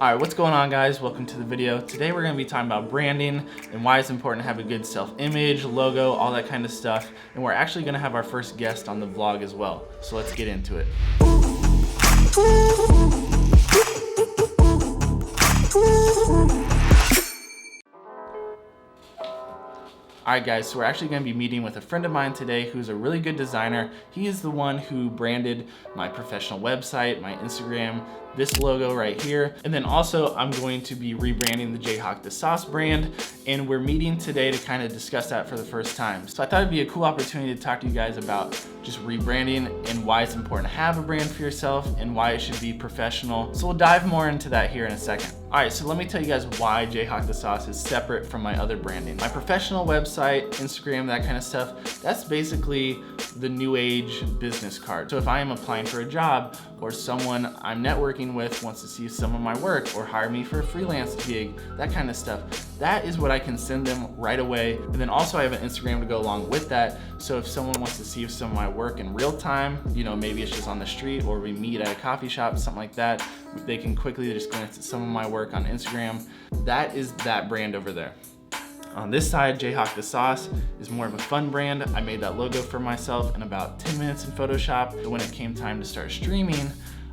All right, what's going on, guys? Welcome to the video. Today we're gonna be talking about branding and why it's important to have a good self-image, logo, all that kind of stuff. And we're actually gonna have our first guest on the vlog as well. So let's get into it. Alright guys, so we're actually going to be meeting with a friend of mine today who's a really good designer. He is the one who branded my professional website, my Instagram, this logo right here. And then also I'm going to be rebranding the Jayhawk the Sauce brand, and we're meeting today to kind of discuss that for the first time. So I thought it'd be a cool opportunity to talk to you guys about just rebranding and why it's important to have a brand for yourself and why it should be professional. So we'll dive more into that here in a second. All right, so let me tell you guys why Jayhawk the Sauce is separate from my other branding. My professional website, Instagram, that kind of stuff, that's basically the new age business card. So if I am applying for a job or someone I'm networking with wants to see some of my work or hire me for a freelance gig, that kind of stuff, that is what I can send them right away. And then also I have an Instagram to go along with that. So if someone wants to see some of my work in real time, you know, maybe it's just on the street or we meet at a coffee shop, something like that, they can quickly just glance at some of my work on Instagram. That is that brand over there. On this side, Jayhawk the Sauce is more of a fun brand. I made that logo for myself in about 10 minutes in Photoshop. But when it came time to start streaming,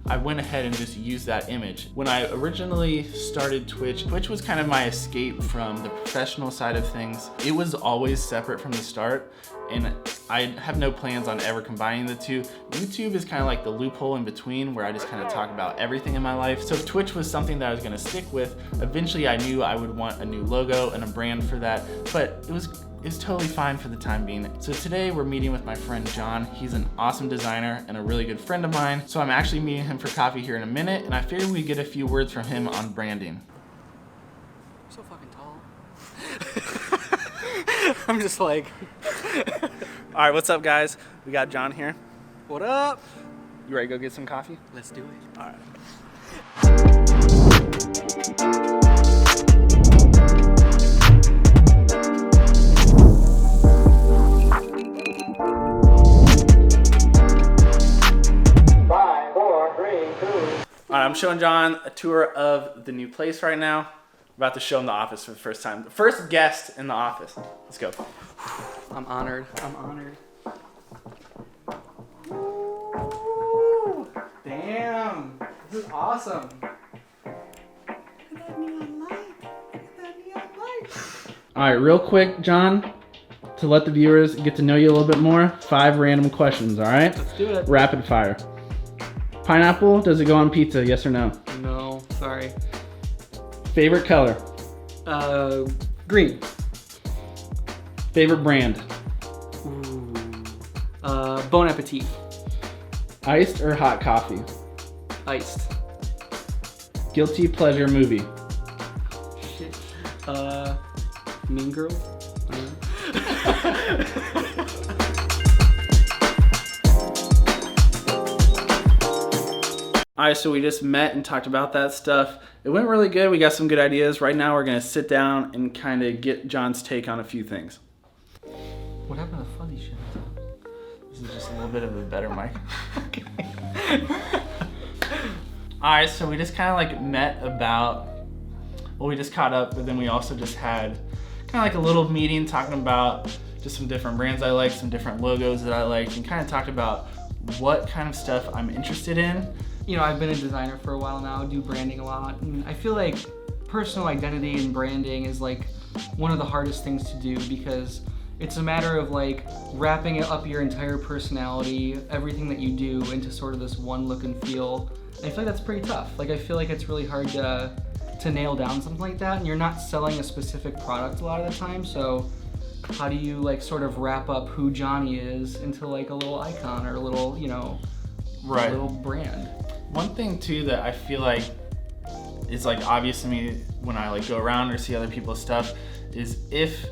I went ahead and just used that image. When I originally started Twitch was kind of my escape from the professional side of things. It was always separate from the start, and I have no plans on ever combining the two. YouTube is kind of like the loophole in between where I just kind of talk about everything in my life. So if Twitch was something that I was gonna stick with, eventually I knew I would want a new logo and a brand for that, but it's totally fine for the time being. So today we're meeting with my friend John. He's an awesome designer and a really good friend of mine. So I'm actually meeting him for coffee here in a minute, and I figured we'd get a few words from him on branding. So fucking tall. I'm just like... All right, what's up, guys? We got John here. What up? You ready to go get some coffee? Let's do it. All right. All right, I'm showing John a tour of the new place right now. I'm about to show him the office for the first time. The first guest in the office. Let's go. I'm honored. I'm honored. Ooh, damn, this is awesome. Look at that neon light. Look at that neon light. All right, real quick, John, to let the viewers get to know you a little bit more, 5 random questions, all right? Let's do it. Rapid fire. Pineapple, does it go on pizza, yes or no? No, sorry. Favorite color? Green. Favorite brand? Ooh. Bon Appetit. Iced or hot coffee? Iced. Guilty pleasure movie? Shit. Mean Girls. All right, so we just met and talked about that stuff. It went really good. We got some good ideas. Right now we're gonna sit down and kind of get John's take on a few things. What happened to the fuzzy shit? This is just a little bit of a better mic. All right, so we just kind of like met about, well, we just caught up, but then we also just had kind of like a little meeting talking about just some different brands I like, some different logos that I liked, and kind of talked about what kind of stuff I'm interested in. You know, I've been a designer for a while now, do branding a lot, and I feel like personal identity and branding is like one of the hardest things to do because it's a matter of like wrapping up your entire personality, everything that you do into sort of this one look and feel. And I feel like that's pretty tough. Like I feel like it's really hard to nail down something like that, and you're not selling a specific product a lot of the time, so how do you like sort of wrap up who Johnny is into like a little icon or a little, you know, right, a little brand? One thing too that I feel like is like obvious to me when I like go around or see other people's stuff is if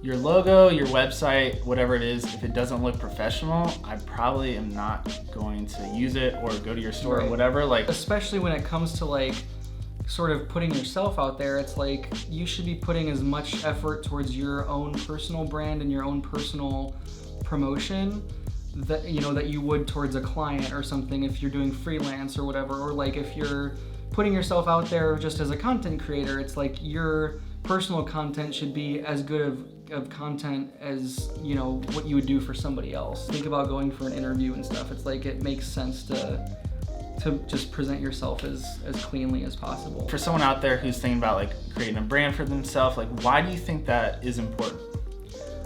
your logo, your website, whatever it is, if it doesn't look professional, I probably am not going to use it or go to your store or whatever. Like, especially when it comes to like sort of putting yourself out there, it's like you should be putting as much effort towards your own personal brand and your own personal promotion that, you know, that you would towards a client or something if you're doing freelance or whatever, or like if you're putting yourself out there just as a content creator, it's like your personal content should be as good of content as, you know, what you would do for somebody else. Think about going for an interview and stuff. It's like it makes sense to just present yourself as cleanly as possible. For someone out there who's thinking about like creating a brand for themselves, like why do you think that is important?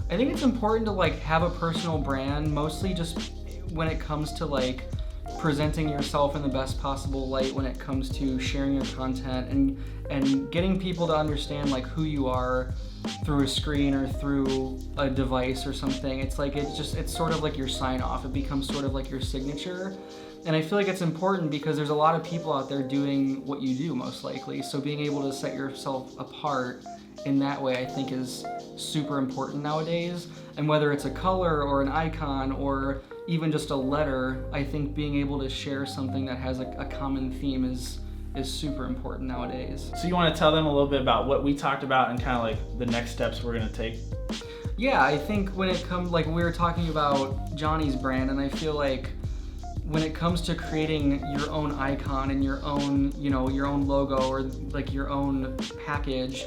I think it's important to like have a personal brand, mostly just when it comes to like presenting yourself in the best possible light, when it comes to sharing your content and getting people to understand like who you are through a screen or through a device or something. It's like it's sort of like your sign off. It becomes sort of like your signature. And I feel like it's important because there's a lot of people out there doing what you do most likely. So being able to set yourself apart in that way, I think, is super important nowadays. And whether it's a color or an icon or even just a letter, I think being able to share something that has a common theme is super important nowadays. So you want to tell them a little bit about what we talked about and kind of like the next steps we're going to take? Yeah, I think when it comes, like we were talking about Johnny's brand, and I feel like when it comes to creating your own icon and your own, you know, your own logo or like your own package,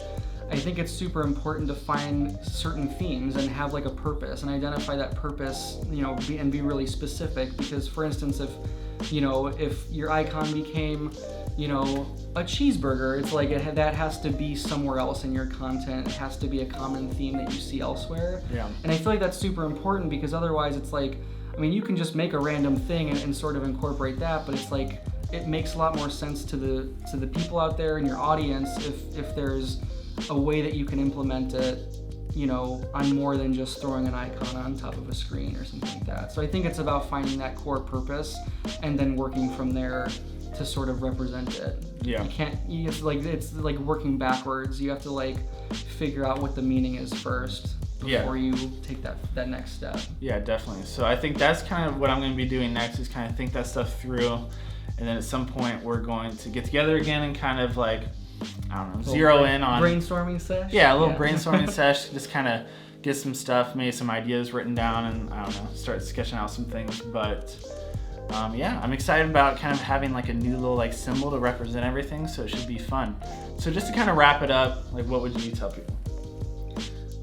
I think it's super important to find certain themes and have like a purpose and identify that purpose, you know, and be really specific. Because for instance, if your icon became, you know, a cheeseburger, it's like that has to be somewhere else in your content. It has to be a common theme that you see elsewhere. Yeah. And I feel like that's super important because otherwise it's like, I mean, you can just make a random thing and sort of incorporate that, but it's like, it makes a lot more sense to the people out there and your audience if there's a way that you can implement it, you know, on more than just throwing an icon on top of a screen or something like that. So I think it's about finding that core purpose and then working from there to sort of represent it. Yeah. It's like working backwards. You have to like figure out what the meaning is first before you take that next step. Yeah, definitely. So I think that's kind of what I'm going to be doing next, is kind of think that stuff through, and then at some point we're going to get together again and kind of like, I don't know, zero in on brainstorming sesh. Yeah, a little brainstorming sesh. Just kind of get some stuff, maybe some ideas written down, and I don't know, start sketching out some things. But yeah, I'm excited about kind of having like a new little like symbol to represent everything. So it should be fun. So just to kind of wrap it up, like what would you tell people?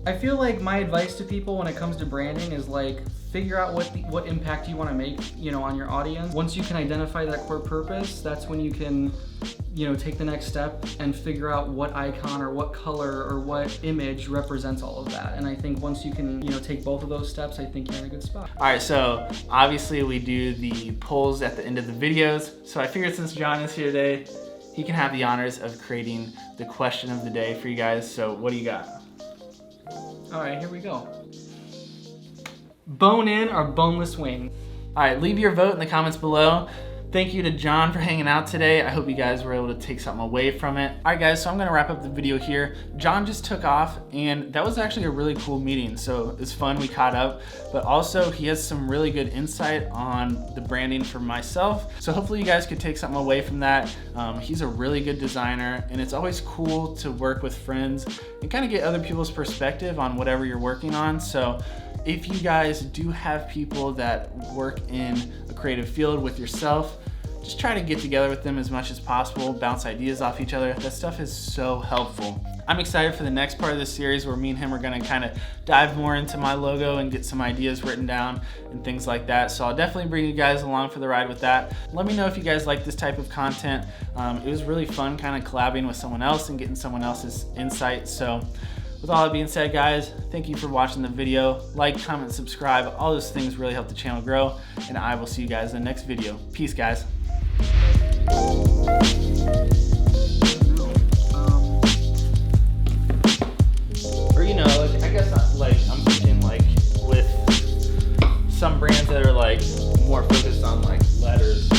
I feel like my advice to people when it comes to branding is like figure out what impact you want to make, you know, on your audience. Once you can identify that core purpose, that's when you can, you know, take the next step and figure out what icon or what color or what image represents all of that. And I think once you can, you know, take both of those steps, I think you're in a good spot. All right, so obviously we do the polls at the end of the videos. So I figured since John is here today, he can have the honors of creating the question of the day for you guys. So what do you got? All right, here we go. Bone in or boneless wing? All right, leave your vote in the comments below. Thank you to John for hanging out today. I hope you guys were able to take something away from it. All right, guys, so I'm gonna wrap up the video here. John just took off, and that was actually a really cool meeting. So it's fun, we caught up, but also he has some really good insight on the branding for myself. So hopefully you guys could take something away from that. He's a really good designer, and it's always cool to work with friends and kind of get other people's perspective on whatever you're working on. So if you guys do have people that work in a creative field with yourself, just try to get together with them as much as possible, bounce ideas off each other. That stuff is so helpful. I'm excited for the next part of this series where me and him are gonna kind of dive more into my logo and get some ideas written down and things like that. So I'll definitely bring you guys along for the ride with that. Let me know if you guys like this type of content. It was really fun kind of collabing with someone else and getting someone else's insight. So with all that being said, guys, thank you for watching the video. Like, comment, subscribe. All those things really help the channel grow, and I will see you guys in the next video. Peace, guys. Or, you know, like, I guess I'm thinking like with some brands that are like more focused on like letters.